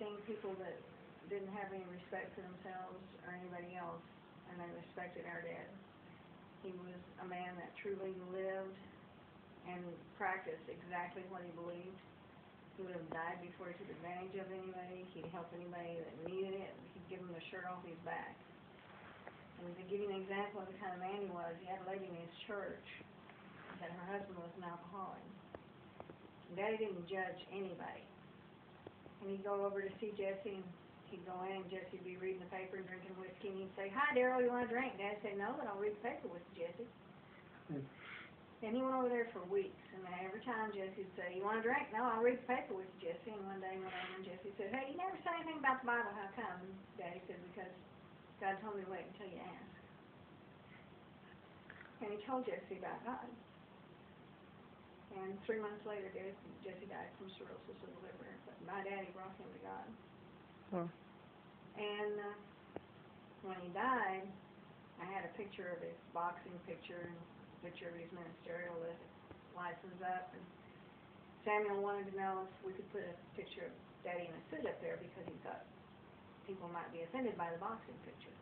seen people that didn't have any respect for themselves or anybody else, and they respected our dad. He was a man that truly lived and practiced exactly what he believed. He would have died before he took advantage of anybody. He'd help anybody that needed it. He'd give them the shirt off his back. And to give you an example of the kind of man he was, he had a lady in his church that her husband was an alcoholic. And Daddy didn't judge anybody. And he'd go over to see Jesse, and he'd go in, and Jesse'd be reading the paper and drinking whiskey, and he'd say, "Hi, Daryl, you want a drink?" Dad said, "No, but I'll read the paper with you, Jesse." And he went over there for weeks, and every time Jesse'd say, "You want a drink?" "No, I'll read the paper with you, Jesse." And one day he went over and Jesse said, "Hey, you never say anything about the Bible, how come?" And Daddy said, "Because God told me to wait until you ask." And he told Jesse about God. And 3 months later, Jesse died from cirrhosis of the liver. But my daddy brought him to God. Huh. And when he died, I had a picture of his boxing picture and a picture of his ministerial license up. And Samuel wanted to know if we could put a picture of Daddy in a suit up there because he thought people might be offended by the boxing picture.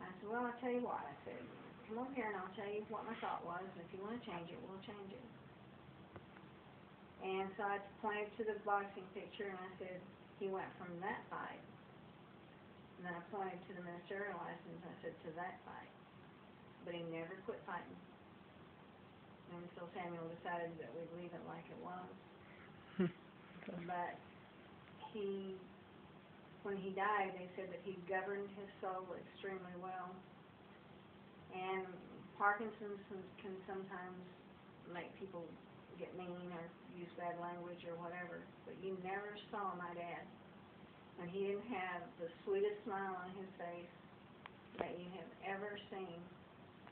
I said, "Well, I'll tell you what." I said, "Come over here and I'll tell you what my thought was, and if you want to change it, we'll change it." And so I pointed to the boxing picture and I said, "He went from that fight." And then I pointed to the ministerial license and I said, "To that fight." But he never quit fighting. And so Samuel decided that we'd leave it like it was. But when he died, they said that he governed his soul extremely well. And Parkinson's can sometimes make people get mean or use bad language or whatever. But you never saw my dad, and he didn't have the sweetest smile on his face that you have ever seen.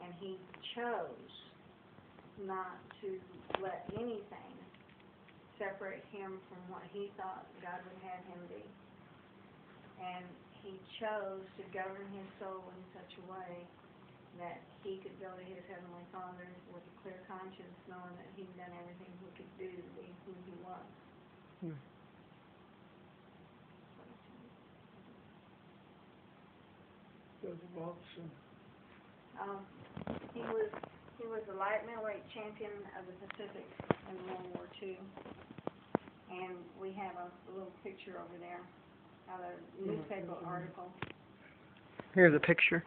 And he chose not to let anything separate him from what he thought God would have him be. And he chose to govern his soul in such a way that he could go to his Heavenly Father with a clear conscience, knowing that he'd done everything he could do to be who he was. He was the light middleweight champion of the Pacific in World War II. And we have a little picture over there of a newspaper article. Here's a picture.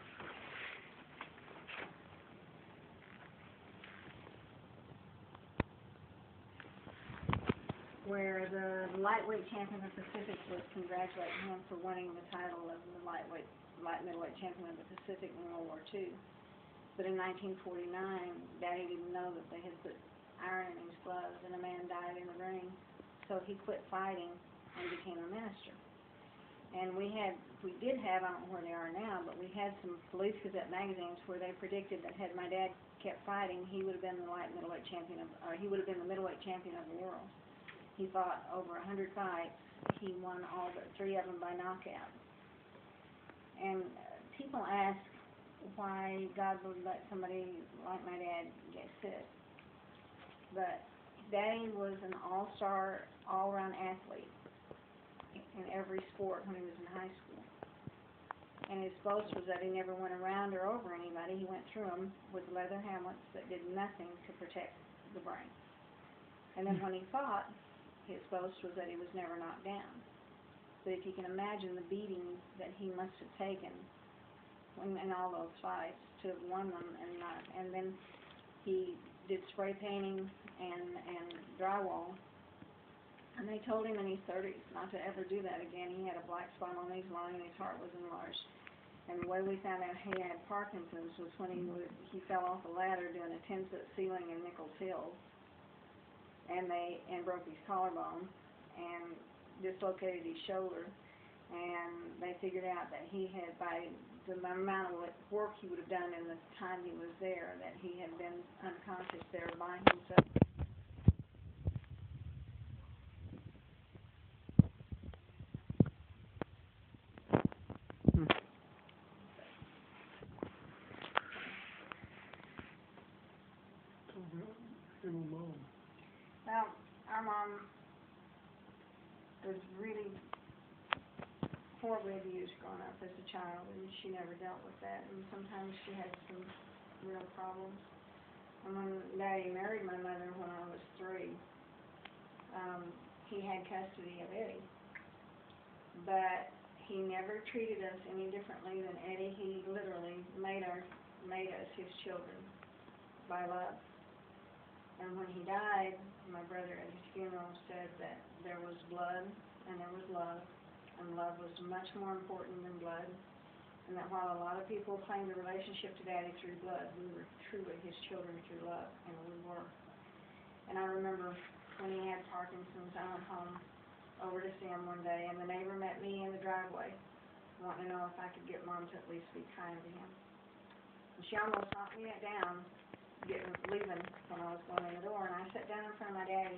Where the lightweight champion of the Pacific was congratulating him for winning the title of the light middleweight champion of the Pacific in World War II. But in 1949, Daddy didn't know that they had put iron in his gloves, and a man died in the ring. So he quit fighting and became a minister. And we did have, I don't know where they are now, but we had some Police Gazette magazines where they predicted that had my dad kept fighting, he would have been the middleweight champion of the world. He fought over 100 fights. He won all but 3 of them by knockout. And people ask why God would let somebody like my dad get sick. But Daddy was an all-star, all-around athlete in every sport when he was in high school. And his boast was that he never went around or over anybody. He went through them with leather helmets that did nothing to protect the brain. And then when he fought, his boast was that he was never knocked down. But if you can imagine the beatings that he must have taken in all those fights to have won them and then he did spray painting and drywall. And they told him in his 30s not to ever do that again. He had a black spot on his lung and his heart was enlarged. And the way we found out he had Parkinson's was when he fell off a ladder doing a 10-foot ceiling in Nichols Hills. And broke his collarbone and dislocated his shoulder, and they figured out that he had, by the amount of work he would have done in the time he was there, that he had been unconscious there by himself. Well, our mom was really horribly abused growing up as a child, and she never dealt with that, and sometimes she had some real problems. And when Daddy married my mother when I was 3, he had custody of Eddie. But he never treated us any differently than Eddie. He literally made us his children by love. And when he died, my brother at his funeral said that there was blood and there was love, and love was much more important than blood, and that while a lot of people claimed a relationship to Daddy through blood, we were truly his children through love, and we were. And I remember when he had Parkinson's, I went home over to see him one day, and the neighbor met me in the driveway, wanting to know if I could get Mom to at least be kind to him. And she almost knocked me down, leaving when I was going in the door, and I sat down in front of my daddy,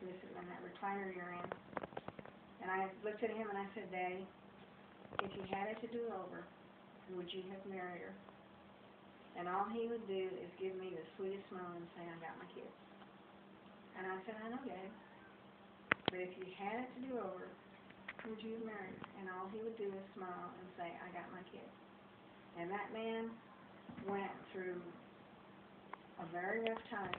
this is in that recliner you're in, and I looked at him and I said, Daddy, if you had it to do over, would you have married her? And all he would do is give me the sweetest smile and say, I got my kids. And I said, I know, Daddy. But if you had it to do over, would you have married her? And all he would do is smile and say, I got my kids. And that man went through a very rough time.